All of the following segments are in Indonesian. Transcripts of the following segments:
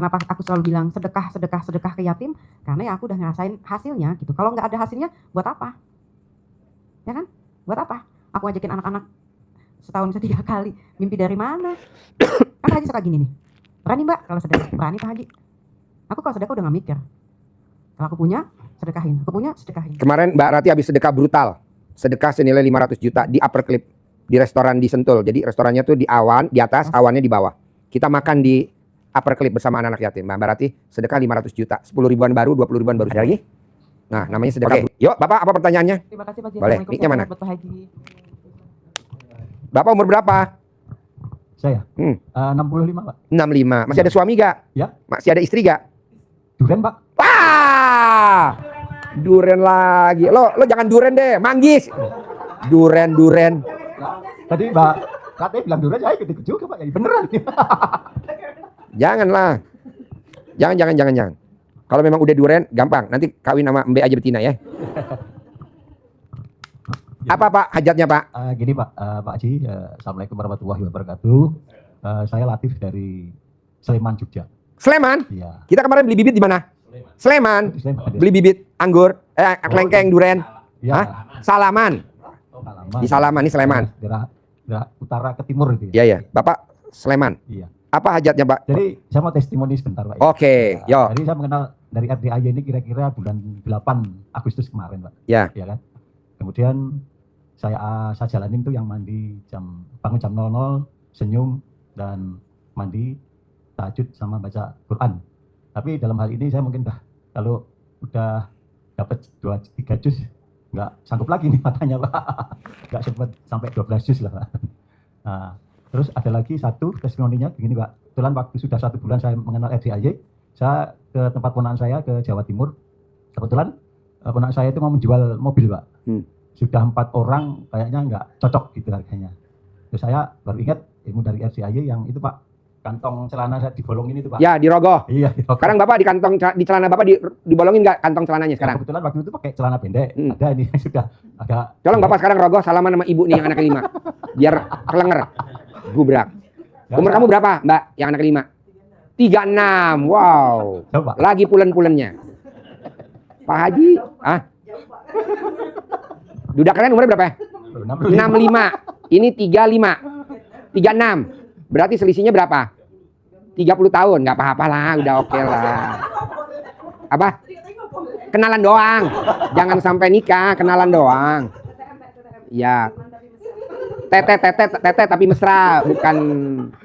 Kenapa aku selalu bilang sedekah, sedekah, sedekah ke yatim? Karena ya aku udah ngerasain hasilnya gitu. Kalau nggak ada hasilnya, buat apa? Ya kan? Buat apa? Aku ajakin anak-anak setahun 3 kali. Mimpi dari mana? Kan Pak Haji suka gini nih. Berani Mbak kalau sedekah? Berani Pak Haji. Aku kalau sedekah udah gak mikir. Kalau aku punya, sedekahin. Aku punya, sedekahin. Kemarin Mbak Rati habis sedekah brutal. Sedekah senilai 500 juta di Upper Clip. Di restoran di Sentul. Jadi restorannya tuh di awan, di atas, awannya di bawah. Kita makan di Upper Clip bersama anak-anak yatim. Mbak Rati sedekah 500 juta. 10 ribuan baru, 20 ribuan baru. Ada lagi? Nah, namanya sedekah. Oke. Yuk, Bapak apa pertanyaannya? Terima kasih Pak Haji. Boleh. Mic-nya mana? Buat Pak Haji. Bapak umur berapa? Saya 65 Pak. 65. Masih ada suami gak? Ya. Masih ada istri gak? Duren Pak. Wah! Duren lagi. Lo jangan duren deh, manggis. Duren. Tadi Mbak Kate bilang duren, ya ikut juga Pak. Ya beneran. Janganlah. Jangan. Kalau memang udah duren, gampang. Nanti kawin sama Mbak aja betina ya. Apa Pak hajatnya Pak? Gini Pak, Pak Haji, Assalamualaikum warahmatullahi wabarakatuh. Saya Latif dari Sleman, Jogja. Sleman? Iya. Kita kemarin beli bibit di mana? Sleman. Beli bibit anggur, kelengkeng, duren. Iya. Hah? Salaman. Salaman. Di Salaman, ini Sleman. Daerah utara ke timur itu ya. Iya. Bapak Sleman. Iya. Apa hajatnya Pak? Jadi saya mau testimoni sebentar Pak. Oke, yo. Jadi saya mengenal dari RDAY ini kira-kira bulan 8 Agustus kemarin Pak. Ya. Ya kan. Kemudian saya jalanin tuh yang mandi bangun jam 00, senyum dan mandi, tahajud sama baca Quran. Tapi dalam hal ini saya mungkin kalau udah dapat 2-3 juz nggak sanggup lagi nih matanya Pak. Nggak sempat sampai 12 juz lah Pak. Nah, terus ada lagi satu testimoninya begini Pak. Kebetulan waktu sudah 1 bulan saya mengenal RDAY, saya ke tempat ponakan saya ke Jawa Timur. Kebetulan ponakan saya itu mau menjual mobil Pak. Sudah 4 orang kayaknya nggak cocok gitu harganya. Terus saya baru ingat ilmu dari RDAY yang itu Pak, kantong celana saya dibolongin itu Pak. Ya, di rogoh. Iya. Sekarang Bapak di celana Bapak dibolongin nggak kantong celananya sekarang? Kebetulan waktu itu pakai celana pendek. Ada ini sudah agak. Tolong Bapak sekarang rogoh salaman sama ibu nih yang anak kelima. Biar kelenger. Gubrak. Umur kamu berapa Mbak yang anak kelima? 36. Wow. Coba. Lagi pulen-pulennya. Pak Haji, duda kalian umurnya berapa? 65. Ini 35. 36. Berarti selisihnya berapa? 30 tahun. Nggak apa-apa lah, udah oke lah. Apa? Kenalan doang. Jangan sampai nikah, kenalan doang. Ya. Tete tapi mesra, bukan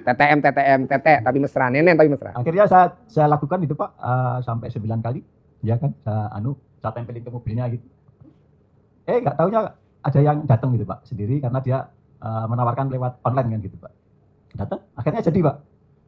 TTM tete tapi mesra, nenen tapi mesra. Akhirnya saya lakukan itu Pak sampai 9 kali, ya kan? Saya tempelin ke mobilnya gitu. Nggak taunya ada yang datang gitu Pak sendiri karena dia menawarkan lewat online kan gitu Pak. Datang, akhirnya jadi Pak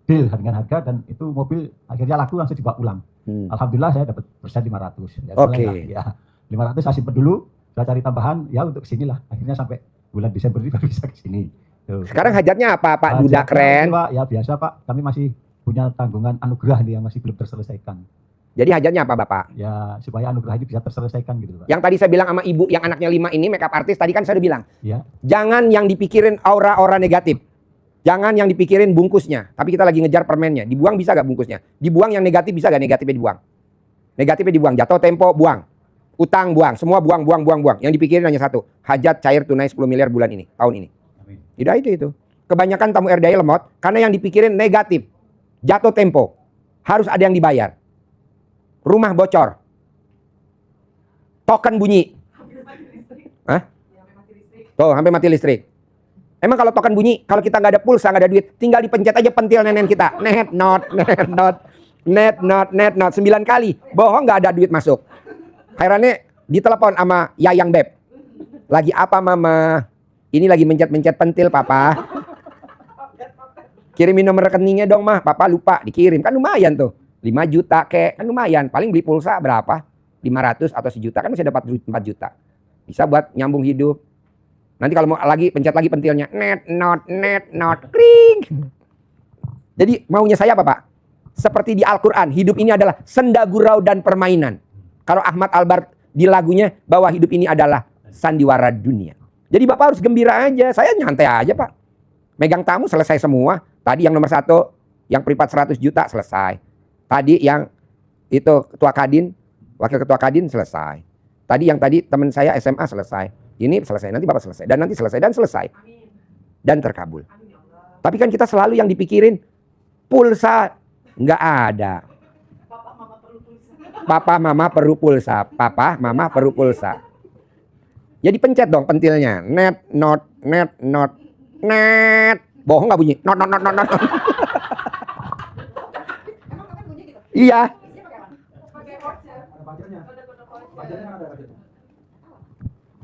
deal dengan harga dan itu mobil akhirnya laku langsung dibawa pulang. Alhamdulillah saya dapat persen 500. Oke. Ya, 500 saya simpen dulu, saya cari tambahan ya untuk sinilah. Akhirnya sampai bulan Desember ini baru bisa ke sini. Sekarang hajatnya apa Pak? Duda keren. Pak, ya biasa Pak, kami masih punya tanggungan anugerah nih yang masih belum terselesaikan. Jadi hajatnya apa Bapak? Ya supaya anugerah ini bisa terselesaikan gitu Pak. Yang tadi saya bilang sama ibu yang anaknya 5 ini makeup artis, tadi kan saya udah bilang. Ya. Jangan yang dipikirin aura-aura negatif. Jangan yang dipikirin bungkusnya. Tapi kita lagi ngejar permennya. Dibuang bisa gak bungkusnya? Dibuang yang negatif bisa gak negatifnya dibuang? Negatifnya dibuang. Jatuh tempo buang. Utang buang. Semua buang. Yang dipikirin hanya satu. Hajat cair tunai 10 miliar bulan ini. Tahun ini. Tidak itu. Kebanyakan tamu RDAY lemot. Karena yang dipikirin negatif. Jatuh tempo. Harus ada yang dibayar. Rumah bocor. Token bunyi. Hah? Tuh, sampai mati listrik. Emang kalau token bunyi, kalau kita nggak ada pulsa, nggak ada duit, tinggal dipencet aja pentil nenen kita. Net not. 9 kali. Bohong nggak ada duit masuk. Herannya ditelepon sama Yayang Beb. Lagi apa Mama? Ini lagi mencet-mencet pentil Papa. Kirimin nomor rekeningnya dong Mah. Papa lupa, dikirim. Kan lumayan tuh. 5 juta kek, kan lumayan. Paling beli pulsa berapa? 500 atau 1 juta, kan masih dapat duit 4 juta. Bisa buat nyambung hidup. Nanti kalau mau lagi, pencet lagi pentilnya. Net not, kring. Jadi maunya saya apa Pak? Seperti di Al-Quran, hidup ini adalah senda gurau dan permainan. Kalau Ahmad Albar di lagunya, bahwa hidup ini adalah sandiwara dunia. Jadi Bapak harus gembira aja. Saya nyantai aja Pak. Megang tamu selesai semua. Tadi yang nomor 1, yang privat 100 juta selesai. Tadi yang itu ketua Kadin, wakil ketua Kadin selesai. Tadi yang tadi teman saya SMA selesai. Ini selesai, nanti Bapak selesai. Dan nanti selesai, dan selesai. Dan terkabul. Tapi kan kita selalu yang dipikirin, pulsa nggak ada. Papa mama perlu pulsa. Papa mama perlu pulsa. Jadi pencet dong pentilnya. Net, not, net, not, net. Bohong nggak bunyi? Not, not, not, not, not. Iya.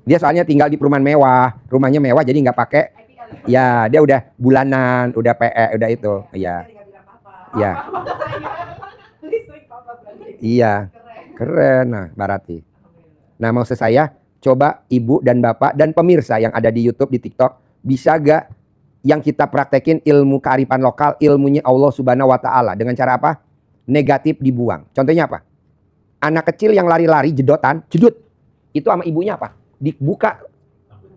Dia soalnya tinggal di perumahan mewah, rumahnya mewah jadi nggak pakai. Ya, dia udah bulanan, udah PE, udah itu. Iya. Iya. Iya. Keren. Nah, Barati. Nah, maksud saya, coba ibu dan bapak dan pemirsa yang ada di YouTube, di TikTok, bisa gak yang kita praktekin ilmu kearifan lokal, ilmunya Allah Subhanahu wa Ta'ala dengan cara apa? Negatif dibuang. Contohnya apa? Anak kecil yang lari-lari jedotan, jedut. Itu sama ibunya apa? Dibuka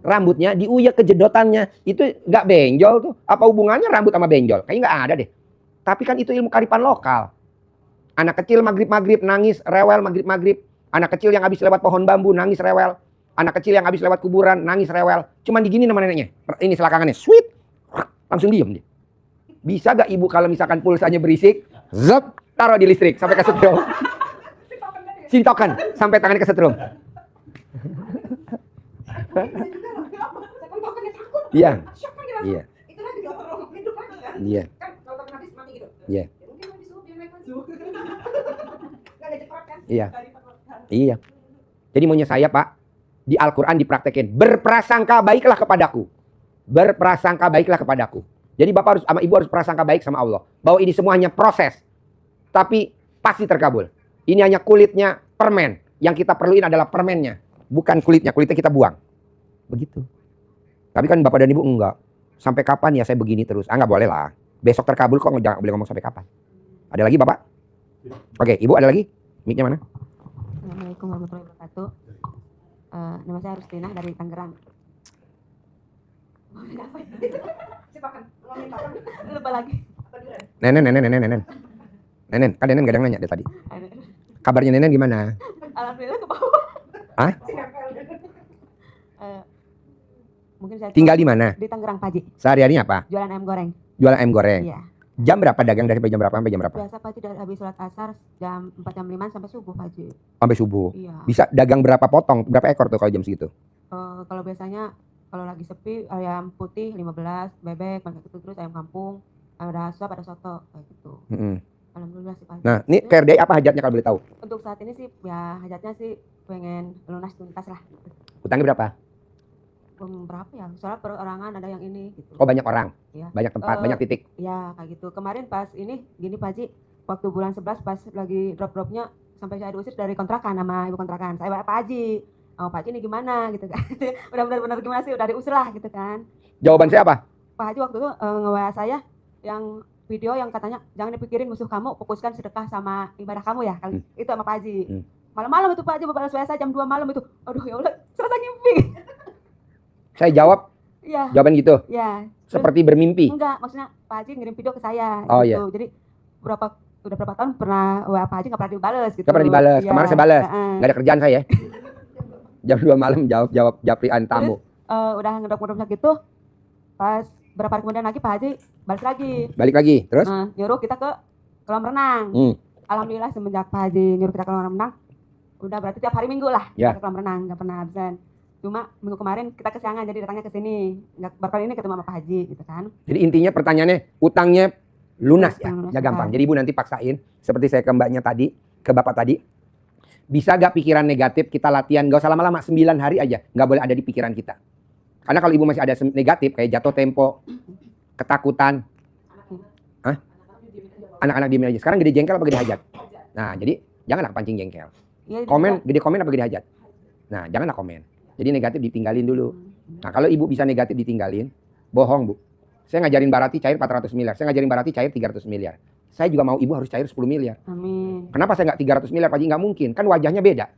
rambutnya, diuyak ke jedotannya. Itu nggak benjol tuh. Apa hubungannya rambut sama benjol? Kayaknya nggak ada deh. Tapi kan itu ilmu kearifan lokal. Anak kecil maghrib-maghrib nangis, rewel maghrib-maghrib. Anak kecil yang habis lewat pohon bambu nangis rewel. Anak kecil yang habis lewat kuburan nangis rewel. Cuman digini nama neneknya. Ini selakangannya, sweet. Langsung diem dia. Bisa gak ibu kalau misalkan pulsanya berisik, zep, taruh di listrik sampai kesetrum. Sintokan sampai tangannya kesetrum. Iya. Iya. Iya. Iya. Iya. Iya. Jadi maunya saya, Pak, di Al-Quran dipraktekin. Berprasangka baiklah kepadaku. Berprasangka baiklah kepadaku. Jadi Bapak harus sama Ibu harus prasangka baik sama Allah. Bahwa ini semuanya proses. Tapi pasti terkabul. Ini hanya kulitnya permen. Yang kita perluin adalah permennya. Bukan kulitnya. Kulitnya kita buang. Begitu. Tapi kan Bapak dan Ibu enggak. Sampai kapan ya saya begini terus? Ah, enggak boleh lah. Besok terkabul kok jangan boleh ngomong sampai kapan. Ada lagi Bapak? Oke, Ibu ada lagi? Mic-nya mana? Assalamualaikum warahmatullahi wabarakatuh. Nama saya Rustina dari Tangerang. Lupa lagi. Nenen. Nenen, kan Nenen kadang nanya dari tadi. Kabarnya Nenen gimana? Alhamdulillah ke bawah. Hah? Mungkin saya Tinggal di mana? di Tangerang, Pak Haji. Sehari-harinya apa? Jualan ayam goreng. Jualan ayam goreng. Iya. Jam berapa dagang dari jam berapa sampai jam berapa? Biasa Pak Haji dari habis sholat asar jam 4 jam 5 sampai subuh, Pak Haji. Sampai subuh. Iya. Bisa dagang berapa potong? Berapa ekor tuh kalau jam segitu? Kalau biasanya kalau lagi sepi ayam putih 15, bebek, pakai gitu terus ayam kampung, ada asap, ada soto kayak gitu. Alhamdulillah sih Pak Haji. Nah, ini KRDI apa hajatnya kalau boleh tahu? Untuk saat ini sih ya hajatnya sih pengen lunas tuntas lah. Utangnya berapa? Berapa ya? Soalnya perorangan ada yang ini gitu. Oh, banyak orang. Iya. Banyak tempat, banyak titik. Ya kayak gitu. Kemarin pas ini gini Pak Haji, waktu bulan 11 pas lagi drop-dropnya sampai saya diusir dari kontrakan sama ibu kontrakan. Saya Pak Haji, oh Pak Haji ini gimana gitu kan. Udah benar-benar gimana sih, udah diusir lah gitu kan. Jawaban saya apa? Pak Haji waktu itu nge-WA saya yang video yang katanya jangan dipikirin musuh kamu, fokuskan sedekah sama ibadah kamu ya. Kali itu sama Pak Haji. Malam-malam itu Pak Haji balas WA saya jam 2 malam itu. Aduh ya Allah, serasa ngimpi. Saya jawab, Iya. jawaban gitu. Iya. Seperti bermimpi. Enggak, maksudnya Pak Haji ngirim video ke saya Oh, gitu. Jadi udah berapa tahun pernah WA Pak Haji nggak pernah dibales gitu. Nggak pernah dibales. Iya. Kemarin saya balas. Nggak ada kerjaan saya. Jam 2 malam jawab japrian tamu. Udah ngedok-ngedoknya gitu. Pas berapa hari kemudian lagi Pak Haji balik lagi. Balik lagi, terus? Nyuruh kita ke kolam renang. Alhamdulillah semenjak Pak Haji nyuruh kita ke kolam renang, udah berarti tiap hari Minggu lah Ya. kita ke kolam renang, nggak pernah absen. Cuma minggu kemarin kita kesiangan jadi datangnya ke sini. Baru ini ketemu sama Pak Haji gitu kan. Jadi intinya pertanyaannya, utangnya lunas ya? Lunas, Ya gampang. lunas. Jadi Ibu nanti paksain, seperti saya ke mbaknya tadi, ke bapak tadi. Bisa gak pikiran negatif kita latihan, gak usah lama-lama, 9 hari aja. Gak boleh ada di pikiran kita. Karena kalau Ibu masih ada negatif, kayak jatuh tempo, ketakutan. Hah? Anak-anak diem aja. Sekarang gede jengkel apa gede hajat? Nah, jadi janganlah pancing jengkel. Iya, Komen, gede komen apa gede hajat? Nah, janganlah komen. Jadi negatif ditinggalin dulu. Nah, kalau Ibu bisa negatif ditinggalin, bohong Bu. Saya ngajarin Barati cair 400 miliar. Saya ngajarin Barati cair 300 miliar. Saya juga mau Ibu harus cair 10 miliar. Amin. Kenapa saya nggak 300 miliar, Pak Haji? Nggak mungkin. Kan wajahnya beda.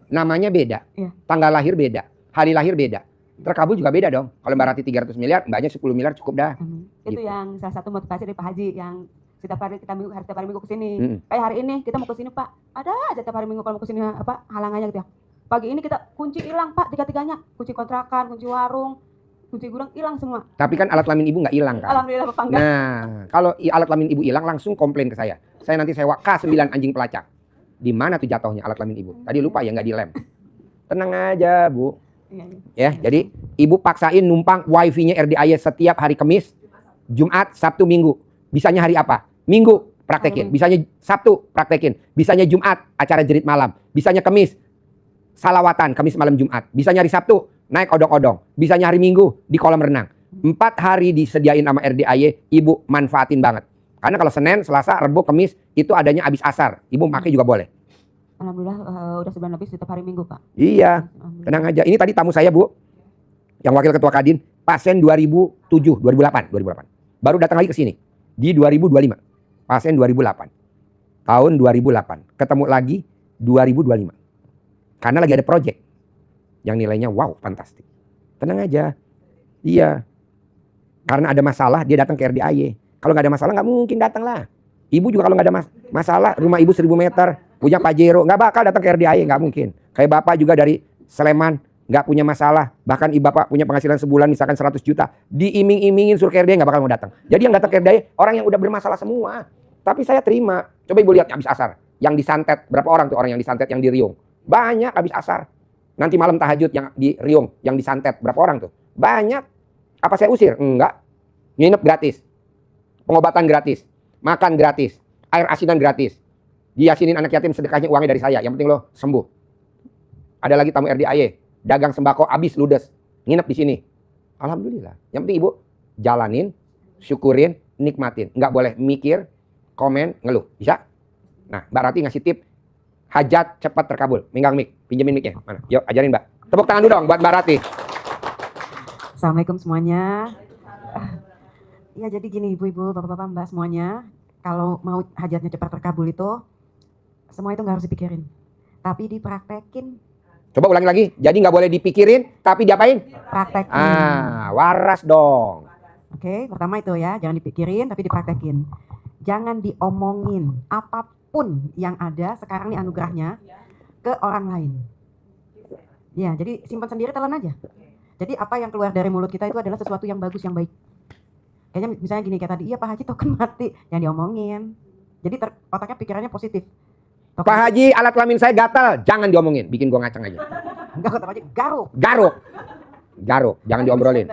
Namanya beda. Iya. Tanggal lahir beda. Hari lahir beda. Terkabul juga beda dong. Kalau Barati 300 miliar, mbaknya 10 miliar cukup dah. Amin. Itu Gitu. yang salah satu motivasi dari Pak Haji yang Setiap hari kita minggu, setiap hari minggu kesini. Mm-mm. Kayak hari ini kita mau kesini Pak, ada aja setiap hari minggu kalau mau kesini apa halangannya gitu ya. Pagi ini kita kunci hilang Pak, tiga-tiganya, kunci kontrakan, kunci warung, kunci gudang hilang semua. Tapi kan alat kelamin ibu nggak hilang kan? Alhamdulillah Bapak enggak. Nah, kalau alat kelamin ibu hilang langsung komplain ke saya. Saya nanti sewa K9 anjing pelacak. Di mana tuh jatuhnya alat kelamin ibu? Tadi lupa ya nggak dilem. Tenang aja Bu. Iya. Ya, jadi ibu paksain numpang wifi-nya RDAY setiap hari Kamis, Jumat, Sabtu, Minggu. Bisanya hari apa? Minggu praktekin. Bisanya Sabtu praktekin. Bisanya Jumat acara jerit malam. Bisanya Kamis salawatan Kamis malam Jumat. Bisanya hari Sabtu naik odong-odong. Bisanya hari Minggu di kolam renang. 4 hari disediain sama RDAY, ibu manfaatin banget. Karena kalau Senin, Selasa, Rabu, Kamis itu adanya abis asar. Ibu pakai juga boleh. Alhamdulillah udah sebulan lebih setiap hari Minggu Pak. Iya, Alhamdulillah. tenang aja. Ini tadi tamu saya Bu, yang wakil ketua Kadin, pasien 2007, 2008. Baru datang lagi ke sini di 2025. Pasien 2008. Tahun 2008. Ketemu lagi 2025. Karena lagi ada project yang nilainya wow, fantastik. Tenang aja. Iya. Karena ada masalah dia datang ke RDAY. Kalau nggak ada masalah nggak mungkin datang lah. Ibu juga kalau nggak ada masalah, rumah ibu 1000 meter, punya Pajero, nggak bakal datang ke RDAY, nggak mungkin. Kayak bapak juga dari Sleman, nggak punya masalah. Bahkan ibu bapak punya penghasilan sebulan misalkan 100 juta, diiming-imingin suruh ke RDAY nggak bakal mau datang. Jadi yang datang ke RDAY orang yang udah bermasalah semua. Tapi saya terima. Coba ibu lihat habis asar, yang disantet berapa orang tuh orang yang disantet yang di Riung? Banyak habis asar. Nanti malam tahajud yang di Riung, yang disantet berapa orang tuh? Banyak. Apa saya usir? Enggak. Nginep gratis. Pengobatan gratis. Makan gratis. Air asinan gratis. Diyasinin anak yatim sedekahnya uangnya dari saya. Yang penting lo sembuh. Ada lagi tamu RDAY. Dagang sembako habis ludes. Nginep di sini. Alhamdulillah. Yang penting ibu jalanin, syukurin, nikmatin. Nggak boleh mikir, komen, ngeluh. Bisa? Nah, Mbak Rati ngasih tip. Hajat cepat terkabul. Minggang mik. Pinjemin miknya. Mana? Yuk ajarin Mbak. Tepuk tangan dulu dong buat Mbak Rati. Assalamualaikum semuanya. Ya jadi gini ibu-ibu, bapak-bapak, mbak semuanya. Kalau mau hajatnya cepat terkabul itu, semua itu nggak harus dipikirin. Tapi dipraktekin. Coba ulangi lagi. Jadi nggak boleh dipikirin, tapi diapain? Praktekin. Waras dong. Oke, pertama itu ya, jangan dipikirin tapi dipraktekin. Jangan diomongin apapun yang ada sekarang nih anugerahnya ke orang lain. Ya, jadi simpan sendiri, telan aja. Jadi apa yang keluar dari mulut kita itu adalah sesuatu yang bagus, yang baik. Kayaknya misalnya gini kayak tadi, iya Pak Haji token mati, yang diomongin. Jadi otaknya pikirannya positif. Token Pak Haji, alat kelamin saya gatal. Jangan diomongin, bikin gua ngaceng aja. enggak kata Pak Haji, garuk. Garuk, jangan diobrolin.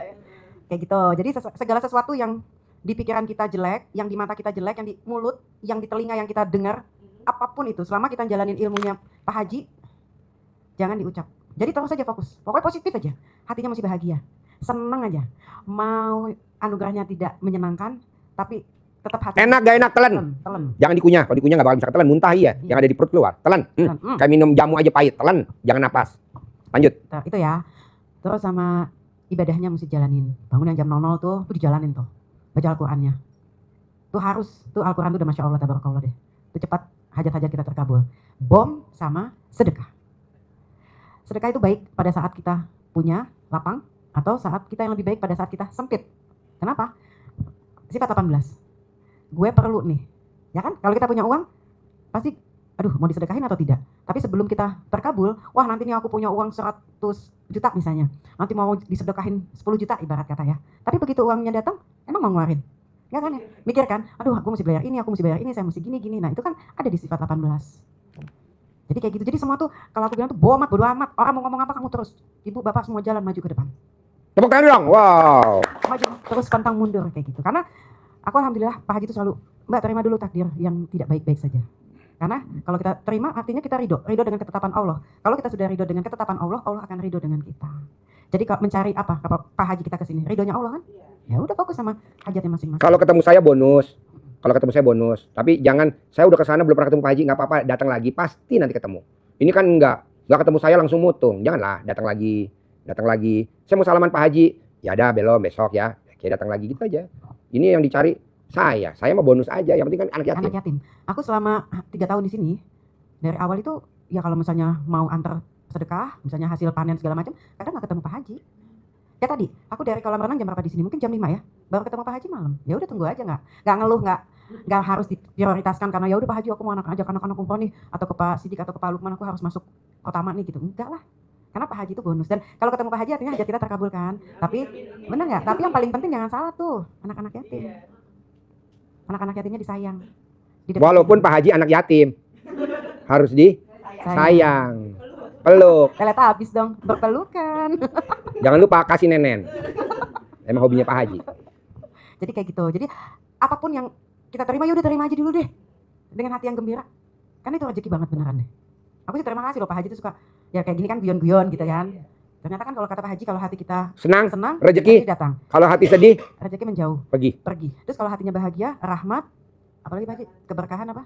Kayak gitu. Jadi segala sesuatu yang di pikiran kita jelek, yang di mata kita jelek, yang di mulut, yang di telinga yang kita dengar, apapun itu, selama kita jalanin ilmunya Pak Haji, jangan diucap. Jadi terus saja fokus. Pokoknya positif aja. Hatinya masih bahagia. Senang aja. Mau anugerahnya tidak menyenangkan, tapi tetap hati. Enak gak enak, telan. Telan. Jangan dikunyah. Kalau dikunyah gak bakal bisa telan, muntah iya. Yang ada di perut keluar, telan. Kayak minum jamu aja pahit, telan. Jangan napas. Lanjut. Nah, itu ya. Terus sama ibadahnya mesti jalanin. Bangun yang jam 00 tuh dijalanin tuh. Baca Al-Qur'annya. Tuh harus, tuh Al-Qur'an tuh udah Masya Allah, tabarakallah deh. Itu cepat hajat-hajat kita terkabul. Bom sama sedekah. Sedekah itu baik pada saat kita punya lapang atau saat kita yang lebih baik pada saat kita sempit. Kenapa? Sifat 18. Gue perlu nih. Ya kan? Kalau kita punya uang, pasti aduh mau disedekahin atau tidak. Tapi sebelum kita terkabul, wah nanti nih aku punya uang 100 juta misalnya. Nanti mau disedekahin 10 juta ibarat kata ya. Tapi begitu uangnya datang, emang mau ngeluarin? Ya kan ya? Mikir kan, aduh aku mesti bayar ini, saya mesti gini. Nah itu kan ada di sifat 18. Jadi kayak gitu. Jadi semua tuh kalau aku bilang tuh bodo amat. Orang mau ngomong apa kamu terus. Ibu bapak semua jalan maju ke depan. Tepuk tangan dong. Wow. Maju terus pantang mundur kayak gitu. Karena aku alhamdulillah Pak Haji itu selalu, Mbak terima dulu takdir yang tidak baik-baik saja. Karena kalau kita terima artinya kita ridho dengan ketetapan Allah. Kalau kita sudah ridho dengan ketetapan Allah, Allah akan ridho dengan kita. Jadi kalau mencari apa Pak Haji kita kesini, ridhonya Allah kan? Ya udah fokus sama hajatnya masing-masing. Kalau ketemu saya bonus. Tapi jangan, saya udah kesana belum pernah ketemu Pak Haji, nggak apa-apa, datang lagi, pasti nanti ketemu. Ini kan nggak ketemu saya langsung mutung, janganlah, datang lagi. Saya mau salaman Pak Haji, ya ada belum besok ya, kayak datang lagi gitu aja. Ini yang dicari saya mau bonus aja, yang penting kan anak yatim. Aku selama 3 tahun di sini, dari awal itu ya kalau misalnya mau antar sedekah, misalnya hasil panen segala macam, kadang nggak ketemu Pak Haji. Ya tadi, aku dari kolam renang jam berapa di sini? Mungkin jam 5 ya. baru ketemu Pak Haji malam. Ya udah tunggu aja, nggak ngeluh, nggak harus diprioritaskan karena ya udah Pak Haji aku mau ajak anak-anak umroh nih, atau ke Pak Sidik atau ke Pak Lukman aku harus masuk Kotama nih gitu. Enggak lah. Karena Pak Haji itu bonus, dan kalau ketemu Pak Haji artinya hajat kita terkabulkan. Tapi benar nggak? Tapi yang paling penting jangan salah tuh, anak-anak yatim. Anak-anak yatimnya disayang. Dideketin. Walaupun Pak Haji anak yatim, harus disayang, peluk. Teleta habis dong, berpelukan. Jangan lupa kasih nenen. Emang hobinya Pak Haji. Jadi kayak gitu. Jadi apapun yang kita terima, ya udah terima aja dulu deh, dengan hati yang gembira. Kan itu rezeki banget beneran deh. Aku sih terima kasih loh, Pak Haji tuh suka ya kayak gini kan, guyon-guyon gitu kan. Ternyata kan kalau kata Pak Haji, kalau hati kita Senang, senang, rezeki datang. Kalau hati sedih, Rezeki menjauh, pergi. Terus kalau hatinya bahagia, rahmat, apalagi Pak Haji, keberkahan apa?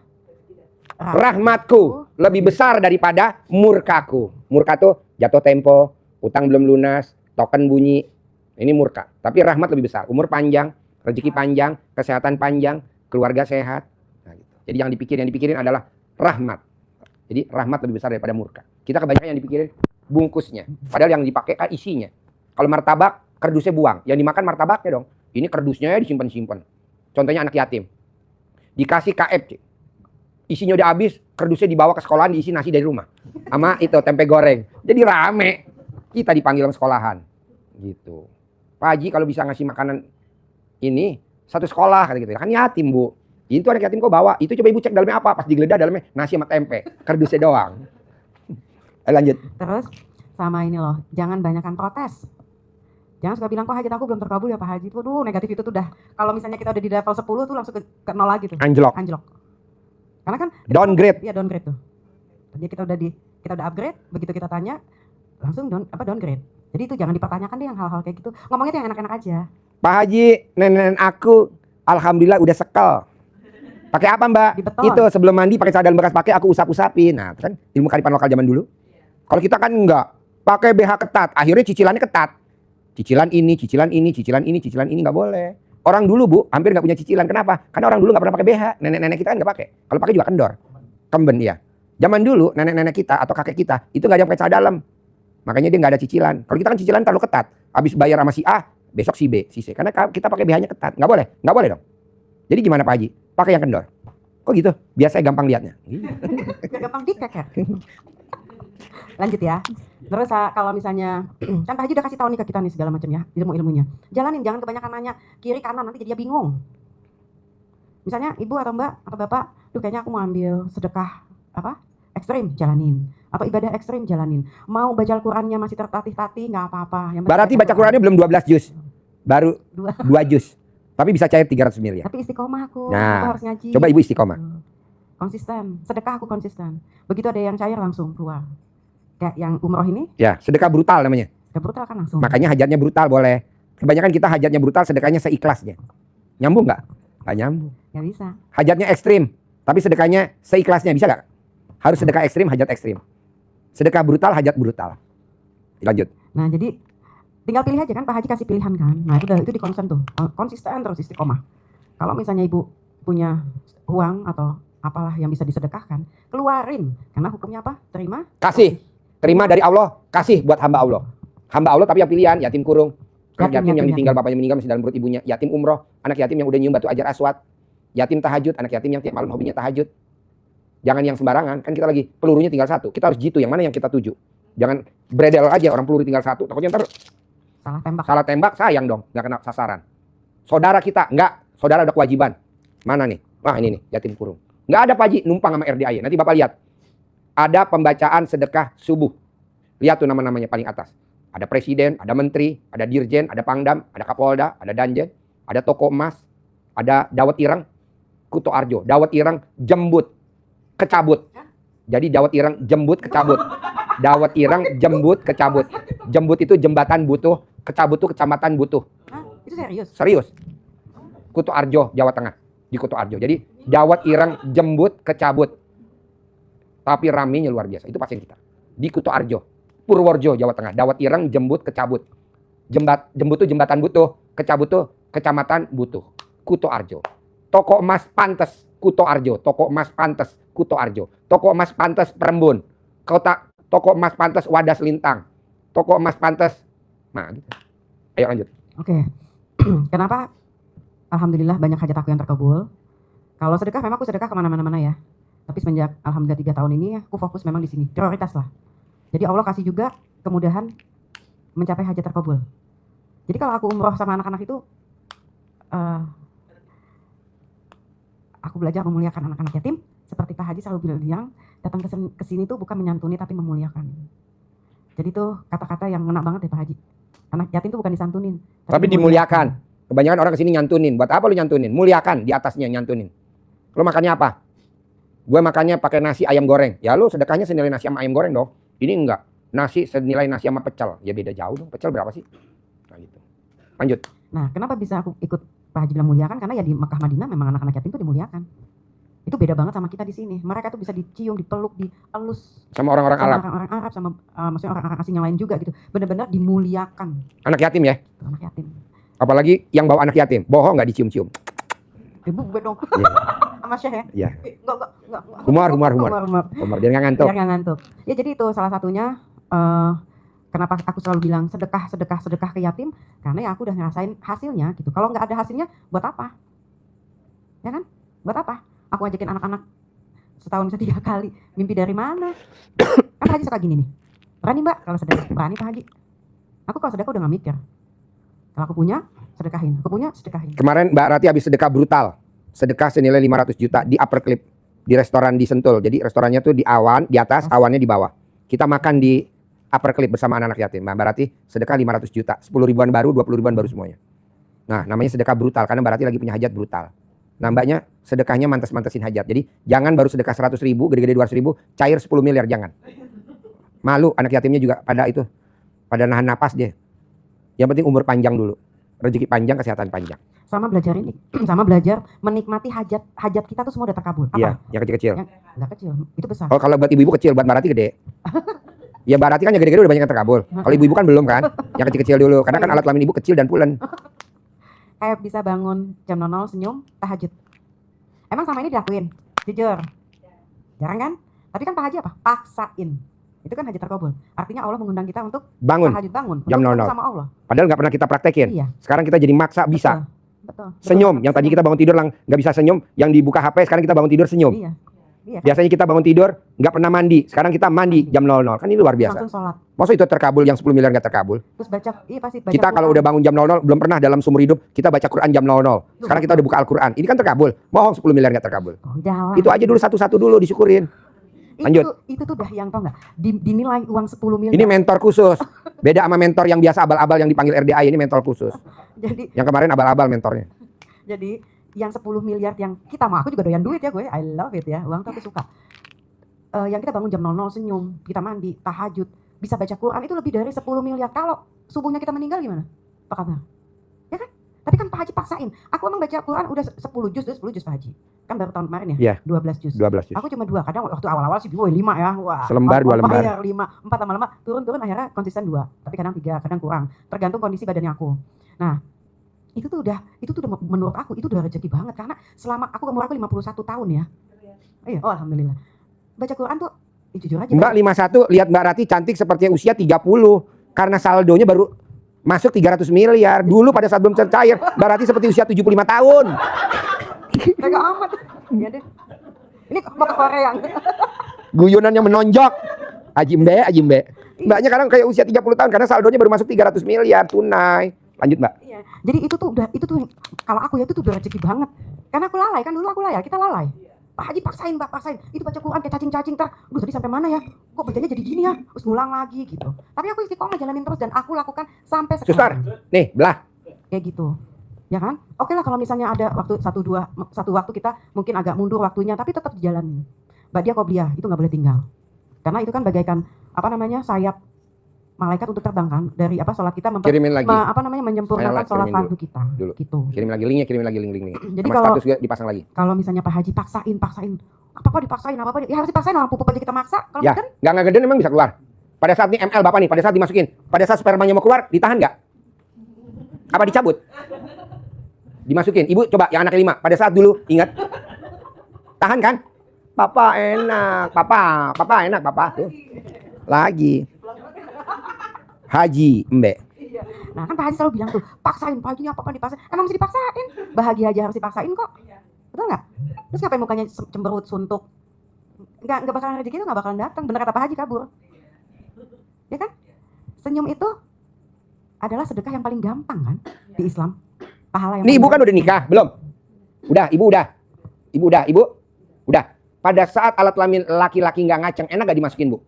Rahmatku lebih besar daripada murkaku. Murka tuh jatuh tempo, utang belum lunas, token bunyi. Ini murka. Tapi rahmat lebih besar. Umur panjang, rezeki panjang, kesehatan panjang, keluarga sehat. Nah, gitu. Jadi yang dipikirin adalah rahmat. Jadi rahmat lebih besar daripada murka. Kita kebanyakan yang dipikirin bungkusnya. Padahal yang dipakai kan isinya. Kalau martabak, kerdusnya buang. Yang dimakan martabaknya dong. Ini kerdusnya disimpan-simpan. Contohnya anak yatim. Dikasih KFC. Isinya udah habis, kerdusnya dibawa ke sekolahan, diisi nasi dari rumah. Sama itu tempe goreng. Jadi rame. Kita dipanggil ke sekolahan. Gitu. Pak Haji kalau bisa ngasih makanan ini satu sekolah kata gitu. Kan yatim, Bu. Itu anak yatim kok bawa. Itu coba Ibu cek dalamnya apa? Pas digeledah dalamnya nasi sama tempe. Kerdusnya doang. Lanjut. Terus sama ini loh, jangan banyakkan protes. Jangan suka bilang kok hajat aku belum terkabul ya Pak Haji. Waduh, negatif itu tuh udah. Kalau misalnya kita udah di level 10 tuh langsung ke 0 lagi tuh. Anjlok. Karena kan Downgrade. Iya, downgrade tuh. Jadi kita udah upgrade, begitu kita tanya langsung downgrade. Jadi itu jangan dipertanyakan deh yang hal-hal kayak gitu. Ngomongnya tuh yang enak-enak aja. Pak Haji, nenek aku alhamdulillah udah sekel. Pakai apa, Mbak? Dibeton. Itu sebelum mandi pakai cadar bekas pakai, aku usap-usapin. Nah, kan ilmu karipan lokal zaman dulu. Kalau kita kan enggak, pakai BH ketat, akhirnya cicilannya ketat. Cicilan ini, cicilan ini, cicilan ini, cicilan ini nggak boleh. Orang dulu, Bu, hampir nggak punya cicilan. Kenapa? Karena orang dulu nggak pernah pakai BH. Nenek-nenek kita kan nggak pakai. Kalau pakai juga kendor, kemben dia. Zaman dulu nenek-nenek kita atau kakek kita itu nggak ada yang pakai celana dalam. Makanya dia nggak ada cicilan. Kalau kita kan cicilan terlalu ketat. Habis bayar sama si A, besok si B, si C. Karena kita pakai BH-nya ketat. Nggak boleh dong. Jadi gimana Pak Haji? Pakai yang kendor. Kok gitu? Biasanya gampang liatnya. Gampang dikeker. Lanjut ya. Terus kalau misalnya kan Pak Haji udah kasih tahu nih ke kita nih segala macam ya, ilmu-ilmunya. Jalanin, jangan kebanyakan nanya kiri kanan, nanti jadinya bingung. Misalnya ibu atau mbak atau bapak, tuh kayaknya aku mau ambil sedekah apa? Ekstrim, jalanin. Atau ibadah ekstrim, jalanin. Mau baca Al-Qur'annya masih tertatih-tatih, nggak apa-apa. Berarti baca Qur'annya belum 12 juz. Baru 2 juz. Tapi bisa cair 300 miliar. Tapi istiqomah aku Nah, harus ngaji. coba ibu istiqomah. Konsisten, sedekah aku konsisten. Begitu ada yang cair langsung keluar. Kayak yang umroh ini, Ya, sedekah brutal namanya. sedekah brutal kan langsung. Makanya hajatnya brutal boleh. Kebanyakan kita hajatnya brutal, sedekahnya seikhlasnya. Nyambung nggak? Nggak nyambung. Nggak bisa. Hajatnya ekstrim, tapi sedekahnya seikhlasnya, bisa nggak? Harus sedekah ekstrim, hajat ekstrim. Sedekah brutal, hajat brutal. Lanjut. Nah, jadi tinggal pilih aja kan, Pak Haji kasih pilihan kan. Nah, itu di konsen tuh, konsisten terus istiqomah. Kalau misalnya ibu punya uang atau apalah yang bisa disedekahkan, keluarin. Karena hukumnya apa? Terima. Kasih. Terima dari Allah, kasih buat hamba Allah. Hamba Allah tapi yang pilihan, yatim kurung. Anak yatim yang ditinggal bapaknya meninggal masih dalam perut ibunya. Yatim umroh, anak yatim yang udah nyium batu ajar aswad. Yatim tahajud, anak yatim yang tiap malam hobinya tahajud. Jangan yang sembarangan, kan kita lagi pelurunya tinggal satu. Kita harus jitu yang mana yang kita tuju. Jangan bredel aja orang peluru tinggal satu. Takutnya ntar salah tembak sayang dong, nggak kena sasaran. Saudara kita, enggak. Saudara udah kewajiban. Mana nih? Wah ini nih, yatim kurung. Nggak ada Pak Haji, numpang sama RDI. Nanti Bapak lihat. Ada pembacaan sedekah subuh. Lihat tuh nama-namanya paling atas. Ada presiden, ada menteri, ada dirjen, ada pangdam, ada kapolda, ada danjen, ada toko emas, ada dawet ireng, Kuto Arjo. Dawet ireng jembut, kecabut. Jadi dawet ireng jembut, kecabut. Dawet ireng jembut, kecabut. Jembut itu jembatan butuh, kecabut itu kecamatan butuh. Hah? Itu serius? Serius. Kuto Arjo, Jawa Tengah. Di Kuto Arjo. Jadi dawet ireng jembut, kecabut. Tapi ramenya luar biasa. Itu pasien kita. Di Kuto Arjo, Purworejo, Jawa Tengah. Dawet ireng, jembut, kecabut. Jembut itu jembatan butuh. Kecabut itu kecamatan butuh. Kuto Arjo. Toko emas pantes, Kuto Arjo. Toko emas pantes, Kuto Arjo. Toko emas pantes, Perembun. Toko emas pantes, Wadas Lintang. Toko emas pantes. Nah, gitu. Ayo lanjut. Oke. Kenapa alhamdulillah banyak hajat aku yang terkabul. Kalau sedekah memang aku sedekah kemana-mana ya. Tapi semenjak alhamdulillah 3 tahun ini aku fokus memang di sini, prioritas lah. Jadi Allah kasih juga kemudahan mencapai hajat terkabul. Jadi kalau aku umroh sama anak-anak itu, aku belajar memuliakan anak-anak yatim. Seperti Pak Haji selalu bilang, datang ke sini tuh bukan menyantuni tapi memuliakan. Jadi tuh kata-kata yang ngena banget ya Pak Haji. Anak yatim tuh bukan disantunin, Tapi dimuliakan. Kebanyakan orang kesini nyantunin. Buat apa lu nyantunin? Muliakan di atasnya nyantunin. Lu makannya apa? Gue makannya pakai nasi ayam goreng. Ya lu sedekahnya senilai nasi sama ayam goreng dong. Ini enggak. Nasi senilai nasi sama pecel. Ya beda jauh dong. Pecel berapa sih? Nah gitu. Lanjut. Nah, kenapa bisa aku ikut Pak Haji bilang muliakan? Karena ya di Mekah Madinah memang anak-anak yatim tuh dimuliakan. Itu beda banget sama kita di sini. Mereka tuh bisa dicium, dipeluk, dielus Sama orang-orang Arab. Orang-orang Arab sama maksudnya orang-orang asing yang lain juga gitu. Benar-benar dimuliakan. Anak yatim ya. Anak yatim. Apalagi yang bawa anak yatim. Bohong nggak dicium-cium. Ibu gue dong. Iya. Sama Syekh ya? Iya. Enggak. Humor. Humor. Biar nggak ngantuk. Biar nggak ngantuk. Ya jadi itu salah satunya kenapa aku selalu bilang sedekah ke yatim, karena ya aku udah ngerasain hasilnya gitu. Kalau nggak ada hasilnya, buat apa? Ya kan? Buat apa? Aku ajakin anak-anak setahun bisa 3 kali. Mimpi dari mana? Kan Haji suka gini nih. Berani Mbak kalau sedekah? Berani Pak Haji. Aku kalau sedekah udah nggak mikir. Kalau aku punya, sedekahin. Aku punya, sedekahin. Kemarin Mbak Rati habis sedekah brutal. Sedekah senilai 500 juta di Upper Clip. Di restoran di Sentul. Jadi restorannya tuh di awan, di atas, awannya di bawah. Kita makan di Upper Clip bersama anak yatim. Mbak Rati sedekah 500 juta. 10 ribuan baru, 20 ribuan baru semuanya. Nah namanya sedekah brutal. Karena Mbak Rati lagi punya hajat brutal. Nah mbaknya sedekahnya mantas-mantasin hajat. Jadi jangan baru sedekah 100 ribu, gede-gede 200 ribu, cair 10 miliar, jangan. Malu anak yatimnya juga pada itu. Pada nahan napas dia. Yang penting umur panjang dulu. Rezeki panjang, kesehatan panjang. Sama belajar ini, sama belajar menikmati hajat kita tuh semua udah terkabul. Apa? Iya, yang kecil-kecil. Yang nggak kecil, itu besar. Oh, kalau buat ibu-ibu kecil, buat Mbak Rati gede. Ya Mbak Rati kan yang gede-gede udah banyak yang terkabul. Kalau ibu-ibu kan belum kan? Yang kecil-kecil dulu. Karena kan alat kelamin ibu kecil dan pulen. Kayak bisa bangun jam 00 senyum, tahajud. Emang sama ini dilakuin? Jujur. Jarang kan? Tapi kan Pak Haji apa? Paksain. Itu kan hajat terkabul. Artinya Allah mengundang kita untuk Bangun tahajud bangun. jam Untuk 00. sama Allah. Padahal nggak pernah kita praktekin. Iya. Sekarang kita jadi maksa bisa. Betul. Senyum. Yang tadi kita bangun tidur nggak bisa senyum. Yang dibuka HP sekarang kita bangun tidur senyum. Iya. Iya kan? Biasanya kita bangun tidur nggak pernah mandi. Sekarang kita mandi jam 00. Kan ini luar biasa. Langsung sholat. Maksud itu terkabul yang 10 miliar nggak terkabul? Terus baca, iya pasti baca Kita kalau Quran. udah bangun jam 00 belum pernah dalam seumur hidup kita baca Quran jam 00. Sekarang kita udah buka Al-Quran. Ini kan terkabul. Bohong 10 miliar nggak terkabul. Oh, jangan. Itu aja dulu satu-satu dulu disyukurin. Lanjut. Itu tuh dah yang tau nggak? Dinilai uang 10 miliar. Ini mentor khusus. Beda sama mentor yang biasa abal-abal yang dipanggil RDA. Ini mentor khusus. Jadi Yang kemarin abal-abal mentornya. yang 10 miliar yang kita mau, aku juga doyan duit ya gue. I love it ya. Uang tuh aku suka. Yang kita bangun jam 00 senyum, kita mandi, tahajud, bisa baca Quran itu lebih dari 10 miliar. Kalau subuhnya kita meninggal gimana? Apa kabar? Ya kan? Tapi kan Pak Haji paksain. Aku emang baca Quran udah 10 juz Pak Haji. Kan baru tahun kemarin ya? Iya. 12 juz. 12 juz. Aku cuma 2. Kadang waktu awal-awal sih 5 ya. Wah. Selembar, 2 lembar. 5, 4 lama-lama turun akhirnya konsisten 2. Tapi kadang 3, kadang kurang. Tergantung kondisi badannya aku. Nah, itu tuh udah menurut aku itu udah rezeki banget karena selama umur aku 51 tahun ya. Iya, oh alhamdulillah. Baca Quran tuh jujur aja. Mbak 51 lihat Mbak Rati cantik seperti usia 30 karena saldonya baru masuk 300 miliar. Dulu pada saat belum cair Mbak Rati seperti usia 75 tahun. Tega amat. Iya deh. Ini mau ke Korea. Guyonannya menonjok. Aji Mbe. Mbaknya sekarang kayak usia 30 tahun karena saldonya baru masuk 300 miliar tunai. Lanjut Mbak. Iya. Jadi itu tuh kalau aku ya itu tuh udah rezeki banget. Karena aku lalai kan dulu aku lalai, kita lalai. Pak Haji paksain, Pak paksain. Itu baca Quran kayak cacing-cacing tadi sampai mana ya? Kok bacanya jadi gini ya? Terus ngulang lagi gitu. Tapi aku istiqomah jalanin terus dan aku lakukan sampai Suster, sekarang. nih belah. Kayak gitu. Ya kan? Oke lah kalau misalnya ada satu waktu kita mungkin agak mundur waktunya tapi tetap dijalanin. Mbak dia qobliyah itu nggak boleh tinggal. Karena itu kan bagaikan sayap malaikat untuk terbang kan dari sholat kita Kirimin lagi. menyempurnakan sholat fardu kita dulu. gitu. Kirim lagi linknya, link. Jadi Sama status juga dipasang lagi. Kalau misalnya Pak Haji paksain apa dipaksain ya harus dipaksain, orang pupuk aja kita maksa. Kalau Ya, nggak gede memang bisa keluar. Pada saat ini ML Bapak nih, pada saat dimasukin, pada saat spermanya mau keluar, ditahan nggak? Apa dicabut? Dimasukin. Ibu coba yang anak kelima, pada saat dulu ingat. Tahan kan? Papa enak, papa enak, papa tuh. Lagi. Haji Mbe. Nah kan Pak Haji selalu bilang tuh, paksain Pak Haji ini apa-apa dipaksain. Emang mesti dipaksain, bahagia aja harus dipaksain kok. Betul nggak? Terus ngapain mukanya cemberut, suntuk? Nggak bakalan rezeki itu nggak bakalan datang. Bener kata Pak Haji, kabur. Ya kan? Senyum itu adalah sedekah yang paling gampang kan di Islam. Pahala yang Nih ibu paling kan udah nikah, belum? Udah, ibu udah. Ibu udah, ibu? Udah. Pada saat alat kelamin laki-laki nggak ngaceng, enak nggak dimasukin, Bu?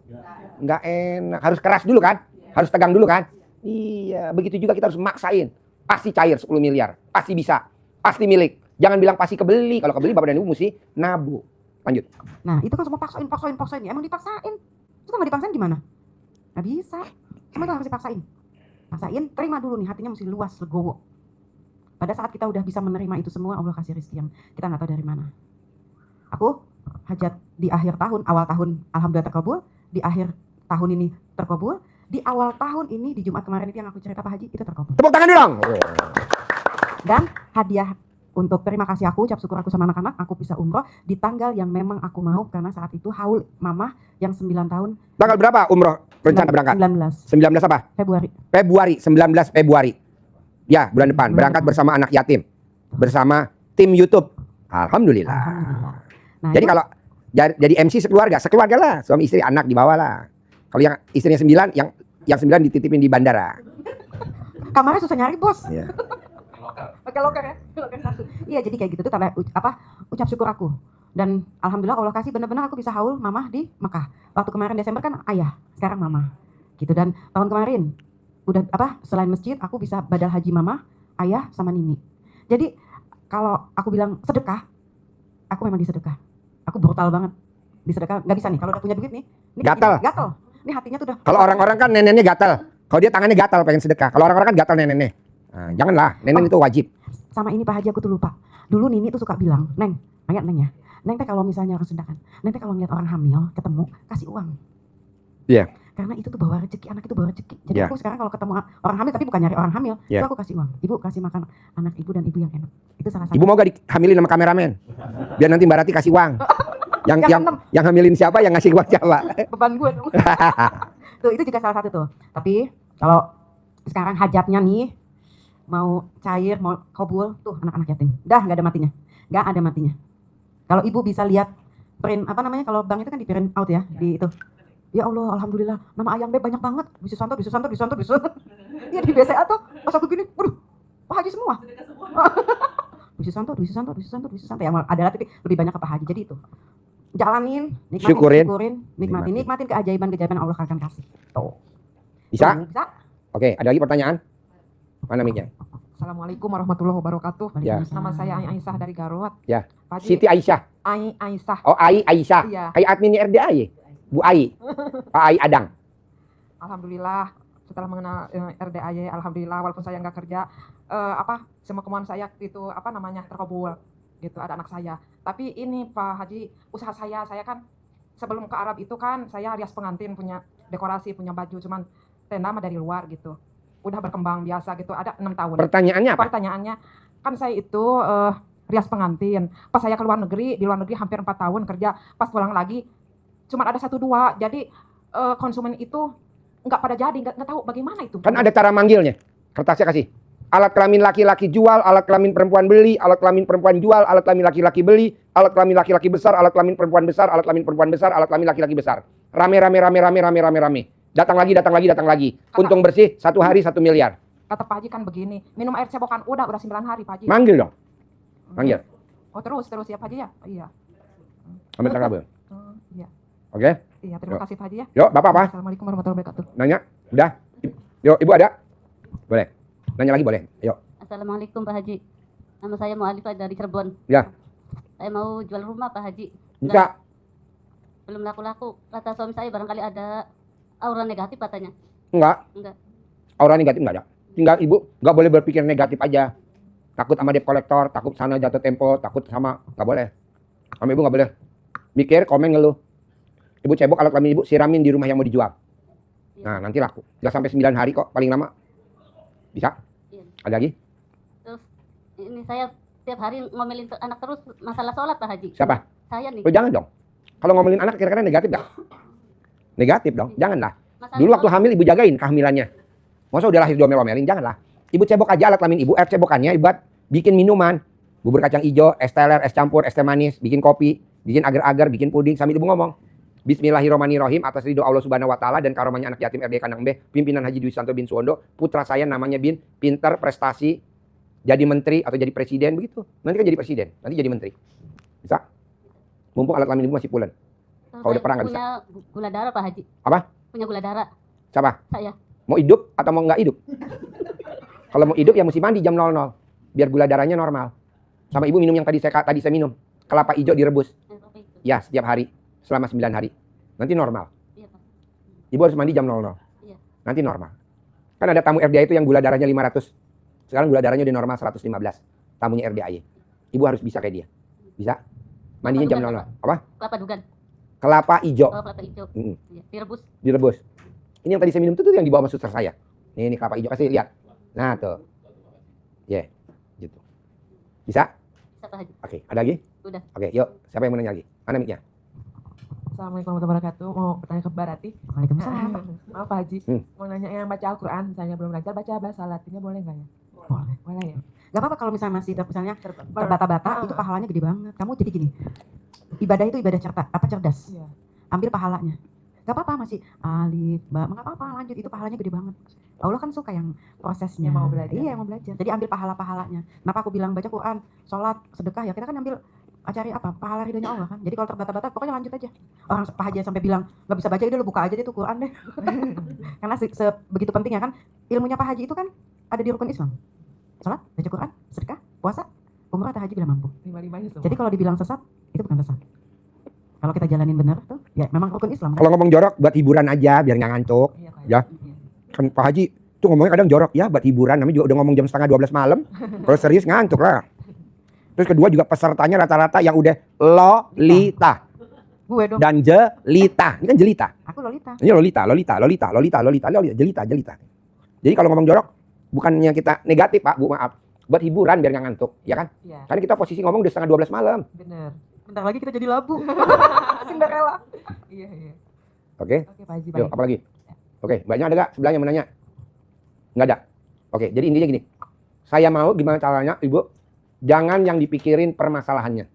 Nggak enak. Harus keras dulu kan? Harus tegang dulu kan? Iya, begitu juga kita harus maksain. Pasti cair 10 miliar. Pasti bisa. Pasti milik. Jangan bilang pasti kebeli. Kalau kebeli bapak dan ibu mesti nabung. Lanjut. Nah itu kan semua paksain. Ya, emang dipaksain. Terus kalau nggak dipaksain gimana? Nggak bisa. Semua itu harus dipaksain. Paksain, terima dulu nih, hatinya mesti luas, legowo. Pada saat kita udah bisa menerima itu semua, Allah kasih rezeki yang kita nggak tahu dari mana. Aku hajat di akhir tahun, awal tahun alhamdulillah terkabul, di akhir tahun ini terkabul, di awal tahun ini di Jumat kemarin itu yang aku cerita Pak Haji itu terkabul. Tepuk tangan dulu dong. Dan hadiah untuk terima kasih aku, ucap syukur aku sama anak-anak, aku bisa umroh di tanggal yang memang aku mau karena saat itu haul mama yang 9 tahun. Tanggal berapa umroh rencana berangkat? 19 apa? Februari. 19 Februari. Ya, bulan depan. Berangkat bersama anak yatim. Bersama tim YouTube. Alhamdulillah. Alhamdulillah. Nah, Jadi itu kalau jadi MC sekeluarga lah. Suami istri, anak dibawa lah. Kalau yang istrinya 9, yang 9 dititipin di bandara. kamarnya susah nyari bos. Iya. Pakai loker ya, loker satu. Iya jadi kayak gitu tuh tanda ucap syukur aku. Dan alhamdulillah Allah kasih benar-benar aku bisa haul mama di Mekah. Waktu kemarin Desember kan ayah, sekarang mama. Gitu dan tahun kemarin udah selain masjid aku bisa badal haji mama, ayah sama Nini. Jadi kalau aku bilang sedekah, aku memang disedekah. Aku brutal banget. Disedekah nggak bisa nih kalau udah punya duit nih. Ini Gatal. Gatal. Ini hatinya tuh udah. Kalau orang-orang kan neneknya gatal. Kalau dia tangannya gatal pengen sedekah. Kalau orang-orang kan gatal neneknya. Nah, janganlah, nenek itu wajib. Sama ini Pak Haji aku tuh lupa. Dulu Nini tuh suka bilang, Neng, ingat Neng ya. Neng teh kalau misalnya harus sedekah, Neng teh kalau ngeliat orang hamil ketemu kasih uang. Iya. Karena itu tuh bawa rezeki, anak itu bawa rezeki. Jadi Iya. aku sekarang kalau ketemu orang hamil tapi bukan nyari orang hamil, Iya. itu aku kasih uang. Ibu kasih makan anak ibu dan ibu yang enak. Itu salah satu. Ibu mau gak dihamilin sama kameramen? Biar nanti Mbak Rati kasih uang. yang hamilin siapa, yang ngasih uang siapa? Beban gue dong. Tuh itu juga salah satu tuh. Tapi kalau sekarang hajatnya nih mau cair, mau kabul, tuh anak-anak yatim. Dah nggak ada matinya. Nggak ada matinya. Kalau ibu bisa lihat print kalau bank itu kan di print out ya, di itu. Ya Allah, alhamdulillah, nama ayang beb banyak banget. Bisu Santo. Iya di BCA tuh, pas aku gini, waduh, Pak Haji semua. Bisu Santo. Yang adalah tapi lebih banyak ke Pak Haji. Jadi itu, jalanin, nikmatin, nikmatin keajaiban Allah akan kasih. Tuh. Bisa? Bisa. Oke, ada lagi pertanyaan? Mana mic-nya? Assalamualaikum warahmatullahi wabarakatuh. Ya. Nama saya Aisyah dari Garut. Ya. Pak Haji, Siti Aisyah. Aisyah. Oh, Aisyah. Iya. Kayak admin RDAY. Bu Ai. Pak Ai Adang. Alhamdulillah setelah mengenal RDAY, alhamdulillah walaupun saya nggak kerja, semua kemauan saya itu terkabul gitu, ada anak saya. Tapi ini Pak Haji, usaha saya kan sebelum ke Arab itu kan saya rias pengantin, punya dekorasi, punya baju, cuman tenda mah dari luar gitu. Udah berkembang biasa gitu, ada 6 tahun. Pertanyaannya apa? Pertanyaannya, kan saya itu rias pengantin. Pas saya ke luar negeri, di luar negeri hampir 4 tahun kerja, pas pulang lagi cuma ada 1-2. Jadi konsumen itu nggak pada jadi, nggak tahu bagaimana itu. Kan ada cara manggilnya. Kertasnya kasih. Alat kelamin laki-laki jual, alat kelamin perempuan beli, alat kelamin perempuan jual, alat kelamin laki-laki beli, alat kelamin laki-laki besar, alat kelamin perempuan besar, alat kelamin perempuan besar, alat kelamin laki-laki besar. Rame. Datang lagi. Untung bersih 1 hari 1 miliar. Kata Pak Haji kan begini, minum air cebokan udah 9 hari Pak Haji. Manggil dong. Manggil. Oh terus ya Pak Haji ya? Iya. Ambil kabel. Iya. Oke. Iya, terima kasih Pak Haji ya. Yuk, Bapak apa? Assalamualaikum warahmatullahi wabarakatuh. Nanya? Udah? Yuk, Ibu ada? Boleh. Nanya lagi boleh. Yuk. Assalamualaikum Pak Haji. Nama saya Mu'alifah dari Cirebon. Ya. Saya mau jual rumah Pak Haji. Bisa. Belum laku-laku. Kata suami saya barangkali ada aura negatif katanya. Enggak. Aura negatif enggak ada. Tinggal Ibu enggak boleh berpikir negatif aja. Takut sama debt collector, takut sana jatuh tempo, takut sama, enggak boleh. Sama Ibu enggak boleh. Mikir, komen, ngeluh. Ibu cebok alat kelamin Ibu, siramin di rumah yang mau dijual. Nah, nanti laku. Enggak sampai 9 hari kok, paling lama. Bisa? Iya. Ada lagi? Terus ini saya tiap hari ngomelin anak terus masalah sholat Pak Haji. Siapa? Saya nih. Oh, jangan dong. Kalau ngomelin anak kira-kira negatif enggak? Negatif dong, janganlah. Masalah Dulu waktu sholat. hamil Ibu jagain kehamilannya. Masa udah lahir diomel-omelin? Janganlah. Ibu cebok aja alat kelamin ibu, air cebokannya buat bikin minuman. Bubur kacang hijau, es teler, es campur, es teh manis, bikin kopi, bikin agar-agar, bikin puding, sambil ibu ngomong. Bismillahirrahmanirrahim, atas ridho Allah Subhanahu wa taala dan karomahnya anak yatim RD Kandang B, pimpinan Haji Dwi Santo bin Suwondo, putra saya namanya bin, pinter, prestasi, jadi menteri atau jadi presiden begitu. Nanti kan jadi presiden, nanti jadi menteri. Bisa? Mumpung alat kelamin ibu masih pulen. Kalau udah perang nggak bisa. Punya gula darah Pak Haji. Apa? Punya gula darah. Siapa? Saya. Mau hidup atau mau nggak hidup? Kalau mau hidup ya mesti mandi jam 00. Biar gula darahnya normal. Sama ibu minum yang tadi saya minum. Kelapa hijau direbus. Ya, setiap hari. Selama 9 hari. Nanti normal. Iya, Pak. Ibu harus mandi jam 00. Iya. Nanti normal. Kan ada tamu RDA itu yang gula darahnya 500. Sekarang gula darahnya udah normal 115. Tamunya RDAY. Ibu harus bisa kayak dia. Bisa? Mandinya jam 00. Apa? Kelapa dugan. Kelapa hijau. Oh, kelapa hijau. Mm-mm. Iya, direbus. Direbus. Ini yang tadi saya minum itu tuh yang dibawa sama suster saya. Ini kelapa hijau. Kasih lihat. Nah tuh. Ya. Yeah. Gitu. Bisa? Bisa Pak Haji. Oke. Ada lagi? Udah. Oke. Yuk. Siapa yang mau nanya lagi? Mana mic-nya? Assalamualaikum warahmatullahi wabarakatuh. Mau bertanya ke Mbak Rati. Waalaikumsalam. Maaf Pak Haji. Hmm. Mau nanya yang baca Al-Quran. Misalnya belum belajar baca bahasa Latinnya boleh nggak ya? Boleh. Boleh ya. Gak apa-apa kalau misalnya masih misalnya terbata-bata, itu pahalanya gede banget. Kamu jadi gini, ibadah itu ibadah cerdas. Iya. Ambil pahalanya. Gak apa-apa masih alif, ba, nggak apa-apa lanjut, itu pahalanya gede banget. Allah kan suka yang prosesnya. Yang mau belajar. Iya, yang mau belajar. Jadi ambil pahala-pahalanya. Kenapa aku bilang baca Quran, sholat, sedekah, ya kita kan ambil cari apa? Pahala ridhonya Allah kan. Jadi kalau terbata-bata pokoknya lanjut aja. Orang Pak Haji sampai bilang nggak bisa baca, udah lu buka aja deh tuh Quran deh. Karena begitu pentingnya kan ilmunya Pak Haji itu kan ada di rukun Islam. Sholat, baca Quran, sedekah, puasa, umrah atau haji bila mampu. 5-5-nya semua. Jadi kalau dibilang sesat, itu bukan sesat. Kalau kita jalanin benar tuh, ya memang rukun Islam. Kan? Kalau ngomong jorok buat hiburan aja biar nggak ngantuk. Iya, Pak Haji. Ya. Kan Pak Haji tuh ngomongnya kadang jorok ya buat hiburan, namanya juga udah ngomong jam setengah 12 malam. Kalau serius ngantuk lah. Terus kedua juga pesertanya rata-rata yang udah lolita Gue dong, dan jelita. Ini kan jelita. aku Lolita. Ini jelita. Jadi kalau ngomong jorok bukannya kita negatif Pak, Bu, maaf. Buat hiburan biar nggak ngantuk, ya kan? Iya, Karena kita posisi ngomong udah setengah 12 malam. bener. Bentar lagi kita jadi labu. Cinderella. Iya, iya. Oke? Oke Pak Haji, Yuk, baik. apa lagi? Oke, banyak ada gak sebelahnya menanya? Nggak ada. Oke, jadi intinya gini. Saya mau gimana caranya, Ibu? Jangan yang dipikirin permasalahannya.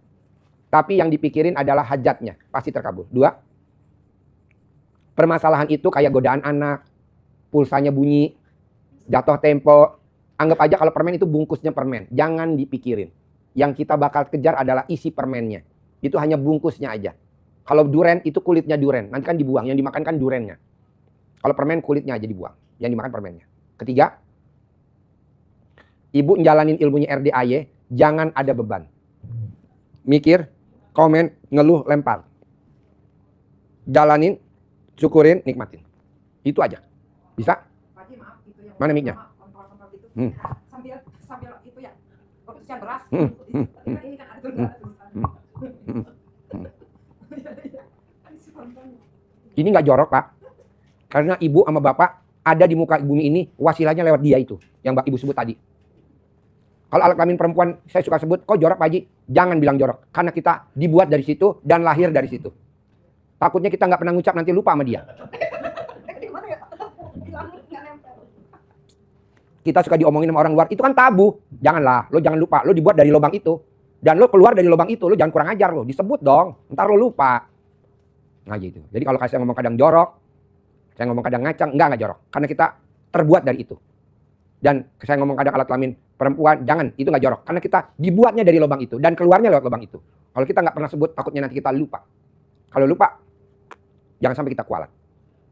Tapi yang dipikirin adalah hajatnya. Pasti terkabul. 2. Permasalahan itu kayak godaan anak, pulsanya bunyi, jatuh tempo. Anggap aja kalau permen itu bungkusnya permen. Jangan dipikirin. Yang kita bakal kejar adalah isi permennya. Itu hanya bungkusnya aja. Kalau duren itu kulitnya duren. Nanti kan dibuang. Yang dimakan kan durennya. Kalau permen kulitnya aja dibuang. Yang dimakan permennya. 3. Ibu njalanin ilmunya RDAY. Jangan ada beban. Mikir, komen, ngeluh, lempar. Jalanin, syukurin, nikmatin. Itu aja. Bisa? Mana mic-nya? Sambil itu ya, keputusan beras. Ini kan ada Ini nggak jorok Pak. Karena ibu sama bapak ada di muka bumi ini, wasilahnya lewat dia itu. Yang Mbak Ibu sebut tadi. Kalau alat kelamin perempuan, saya suka sebut, kok jorok Pak Haji? Jangan bilang jorok. Karena kita dibuat dari situ dan lahir dari situ. Takutnya kita nggak pernah ngucap, nanti lupa sama dia. Kita suka diomongin sama orang luar, itu kan tabu. Janganlah, lo jangan lupa, lo dibuat dari lubang itu. Dan lo keluar dari lubang itu, lo jangan kurang ajar lo. Disebut dong, ntar lo lupa. Nah gitu. Jadi kalau saya ngomong kadang jorok, saya ngomong kadang ngacang, enggak jorok. Karena kita terbuat dari itu. Dan saya ngomong kadang alat kelamin perempuan, jangan, itu nggak jorok. Karena kita dibuatnya dari lubang itu dan keluarnya lewat lubang itu. Kalau kita nggak pernah sebut, takutnya nanti kita lupa. Kalau lupa, jangan sampai kita kualat.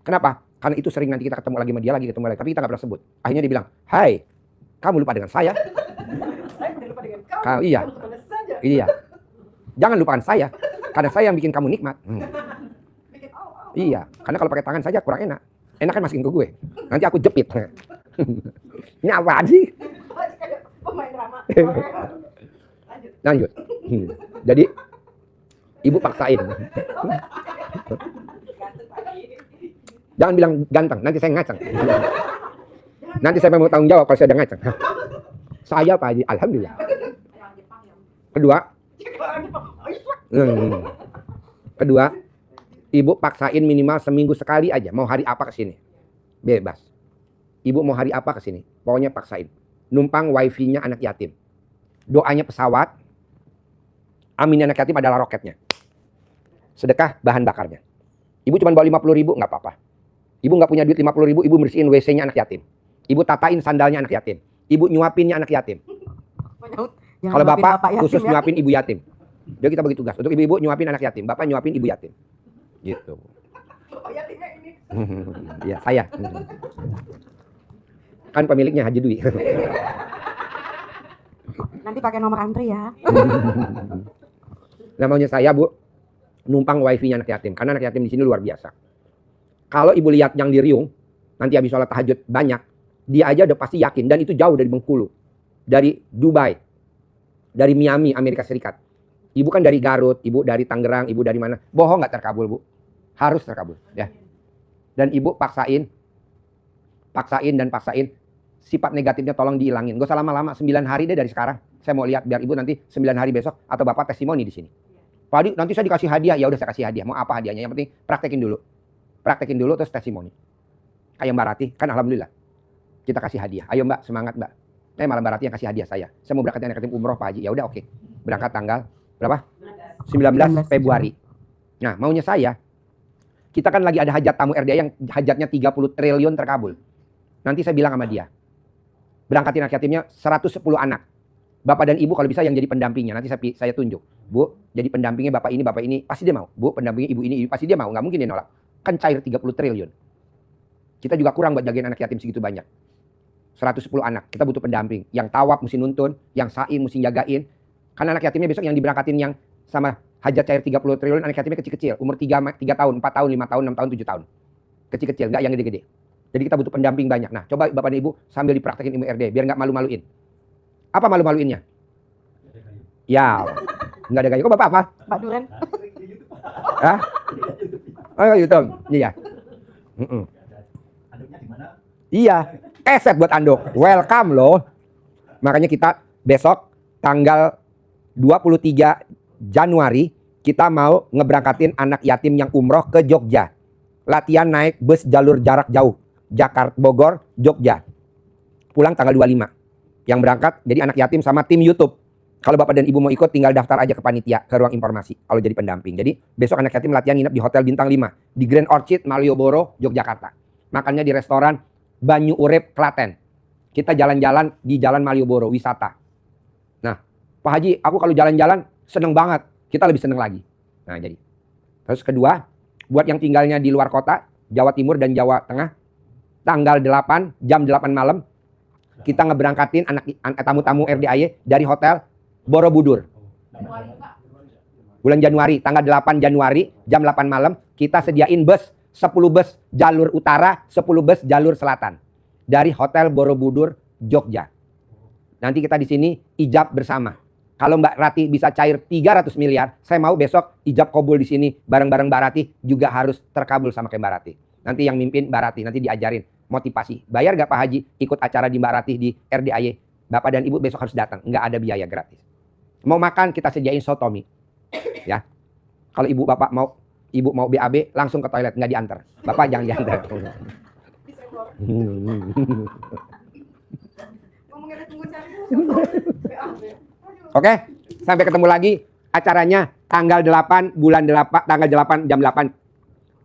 Kenapa? Karena itu sering nanti kita ketemu lagi sama dia, ketemu lagi. Tapi kita nggak pernah sebut. Akhirnya dia bilang, hai, kamu lupa dengan saya. Iya. Iya. Jangan lupakan saya. Karena saya yang bikin kamu nikmat. Iya. Karena kalau pakai tangan saja kurang enak. Enak kan masukin ke gue. Nanti aku jepit. Ini apaan sih? Pemain drama. Lanjut. Jadi ibu paksain. Jangan bilang ganteng, nanti saya ngacang. Nanti saya mau tanggung jawab kalau saya udah ngacang. Saya Pak Haji, alhamdulillah. Kedua, ibu paksain minimal seminggu sekali aja. Mau hari apa kesini? Bebas. Ibu mau hari apa ke sini? Pokoknya paksain. Numpang wifi-nya anak yatim. Doanya pesawat. Aminnya anak yatim adalah roketnya. Sedekah bahan bakarnya. Ibu cuma bawa 50.000, nggak apa-apa. Ibu nggak punya duit 50.000, ibu bersihin WC-nya anak yatim. Ibu tatain sandalnya anak yatim. Ibu nyuapinnya anak yatim. Jangan Kalau maafin bapak yatim khusus ya. nyuapin ibu yatim. Jadi kita bagi tugas. Untuk ibu-ibu nyuapin anak yatim. Bapak nyuapin ibu yatim. Gitu. Ya, saya. Kan pemiliknya Haji Dwi. Nanti pakai nomor antri ya. Namanya saya, Bu, numpang wifi-nya anak yatim. Karena anak yatim di sini luar biasa. Kalau ibu lihat yang di Riung, nanti habis sholat tahajud banyak, dia aja udah pasti yakin. Dan itu jauh dari Bengkulu, dari Dubai, dari Miami, Amerika Serikat. Ibu kan dari Garut, ibu dari Tangerang, ibu dari mana? Bohong nggak terkabul, Bu? Harus terkabul, ya. Dan ibu paksain sifat negatifnya tolong dihilangin. Gak usah lama-lama, 9 hari deh dari sekarang. Saya mau lihat biar ibu nanti 9 hari besok atau bapak testimoni di sini. Pak Adi, nanti saya dikasih hadiah. Ya udah saya kasih hadiah. Mau apa hadiahnya? Yang penting praktekin dulu. Praktekin dulu terus testimoni. Kayak Mbak Rati, kan alhamdulillah. Kita kasih hadiah. Ayo Mbak, semangat Mbak. Malah Mbak Rati yang kasih hadiah saya. Saya mau berangkat anak yatim umroh Pak Haji. Ya udah oke. Berangkat tanggal berapa? 19 Februari. Nah, maunya saya, kita kan lagi ada hajat tamu RDA yang hajatnya 30 triliun terkabul. Nanti saya bilang sama dia, berangkatin anak yatimnya 110 anak. Bapak dan ibu kalau bisa yang jadi pendampingnya. Nanti saya tunjuk. Bu, jadi pendampingnya bapak ini. Pasti dia mau. Bu, pendampingnya ibu ini. Pasti dia mau. Nggak mungkin dia nolak. Kan cair 30 triliun. Kita juga kurang buat jagain anak yatim segitu banyak. 110 anak. Kita butuh pendamping. Yang tawaf mesti nuntun. Yang sa'i mesti jagain. Karena anak yatimnya besok yang diberangkatin yang sama hajat cair 30 triliun. Anak yatimnya kecil-kecil. Umur 3 tahun, 4 tahun, 5 tahun, 6 tahun, 7 tahun. Kecil-kecil. Nggak yang gede-gede. Jadi kita butuh pendamping banyak. Nah, coba bapak dan ibu sambil dipraktekin ilmu RD. Biar nggak malu-maluin. Apa malu-maluinnya? Ya, nggak ada gaya. Kok bapak apa? Pak Duren. Hah? Oh, YouTube. Iya. Iya. Keset buat anduk. Welcome loh. Makanya kita besok tanggal 23 Januari kita mau ngeberangkatin anak yatim yang umroh ke Jogja. Latihan naik bus jalur jarak jauh. Jakarta, Bogor, Jogja. Pulang tanggal 25. Yang berangkat jadi anak yatim sama tim YouTube. Kalau bapak dan ibu mau ikut tinggal daftar aja ke panitia, ke ruang informasi. Kalau jadi pendamping. Jadi besok anak yatim latihan nginep di Hotel Bintang 5. Di Grand Orchid, Malioboro, Yogyakarta. Makannya di restoran Banyu Urip, Klaten. Kita jalan-jalan di Jalan Malioboro, wisata. Nah, Pak Haji, aku kalau jalan-jalan seneng banget. Kita lebih seneng lagi. Nah, jadi. Terus kedua, buat yang tinggalnya di luar kota, Jawa Timur dan Jawa Tengah, tanggal 8, jam 8 malam, kita ngeberangkatin tamu-tamu RDAY dari Hotel Borobudur. Bulan Januari, tanggal 8 Januari, jam 8 malam, kita sediain bus, 10 bus jalur utara, 10 bus jalur selatan. Dari Hotel Borobudur, Jogja. Nanti kita di sini ijab bersama. Kalau Mbak Rati bisa cair 300 miliar, saya mau besok ijab kabul di sini bareng-bareng Mbak Rati juga harus terkabul sama kayak Mbak Rati. Nanti yang mimpin Mbak Rati, nanti diajarin motivasi. Bayar gak Pak Haji ikut acara di Mbak Rati di RDAY? Bapak dan Ibu besok harus datang, nggak ada biaya gratis. Mau makan kita sediain sotomi. Ya. Kalau ibu bapak mau BAB langsung ke toilet, nggak diantar. Bapak jangan diantar. Oke, sampai ketemu lagi acaranya tanggal 8 bulan 8 tanggal 8 jam 8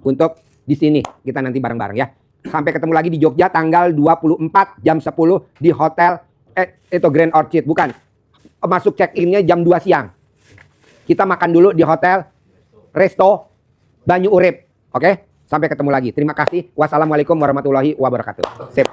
untuk di sini kita nanti bareng-bareng ya. Sampai ketemu lagi di Jogja tanggal 24 jam 10 di hotel itu Grand Orchid, bukan. Masuk check-innya jam 2 siang. Kita makan dulu di hotel Resto Banyu Urip. Oke? Sampai ketemu lagi. Terima kasih. Wassalamualaikum warahmatullahi wabarakatuh. Sip.